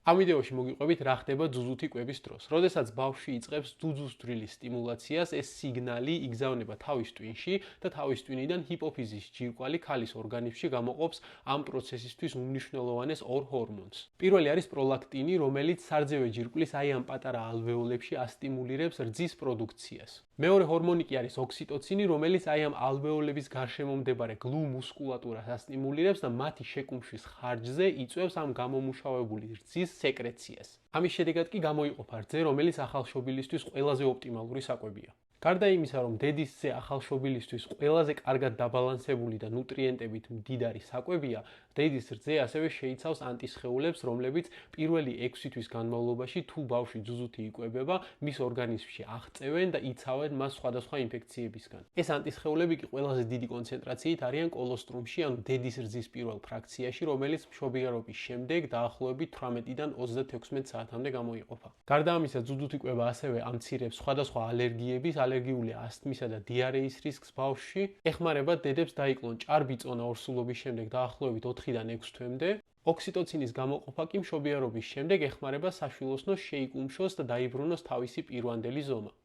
ამ ვიდეოში მოგიყვებით რა ხდება ძუძუთი კვების დროს. როდესაც ბავშვი იწყებს ძუძუს დრილის სტიმულაციას, ეს სიგნალი იგზავნება თავის ტვინში და თავის ტვინიდან ჰიპოფიზის ჯირკვალი ქალის ორგანიზმში გამოყოფს ამ პროცესისთვის უმნიშვნელოვანეს ორ ჰორმონს. პირველი არის პროლაქტინი, რომელიც სარძევე ჯირკვლის აი ამ პატარა ალვეოლებში ასტიმულირებს რძის პროდუქციას. მეორე ჰორმონი კი არის ოქსიტოცინი, რომელიც აი ამ ალვეოლების გარშემო მდებარე გლუ მუსკულატურას ასტიმულირებს და მათი შეკუმშვის ხარჯზე იწვევს ამ გამომუშავებული რძის სეკრეციას. ამის შედეგად კი გამოიყოფა რძე, რომელიც ახალშობილისთვის ყველაზე ოპტიმალური საკვებია. გარდა იმისა, რომ დედისძე ახალშობილისთვის ყველაზე კარგად დაბალანსებული და ნუტრიენტებით მდიდარი საკვებია, დედის რძე ასევე შეიცავს ანტისხეულებს, რომლებიც პირველი 6 თვის განმავლობაში თუ ბავშვი ძუძუთი იკვებება, მის ორგანიზმში აღწევენ და იცავენ მას სხვადასხვა ინფექციებისგან. ეს ანტისხეულები კი ყველაზე დიდი კონცენტრაციით არიან კოლოსტრუმში, ანუ დედის რძის პირველ ფრაქციაში, რომელიც მშობიარობის შემდეგ დაახლოებით 18-დან 36 საათამდე გამოიყოფა. გარდა ამისა, ძუძუთი კვება ასევე ამცირებს სხვადასხვა ალერგიების, ალერგიული ასთმისა და დიარეის რისკს ბავშვში, ეხმარება დედებს დაიკლონ ჭარბი წონა ორსულობის შემდეგ დაახლოებით 4-დან 6 თვემდე. ოქსიტოცინის გამოყოფა კი მშობიარობის შემდეგ ეხმარება საშვილოსნოს შეიკუმშოს და დაიბრუნოს თავისი პირვანდელი ზომა.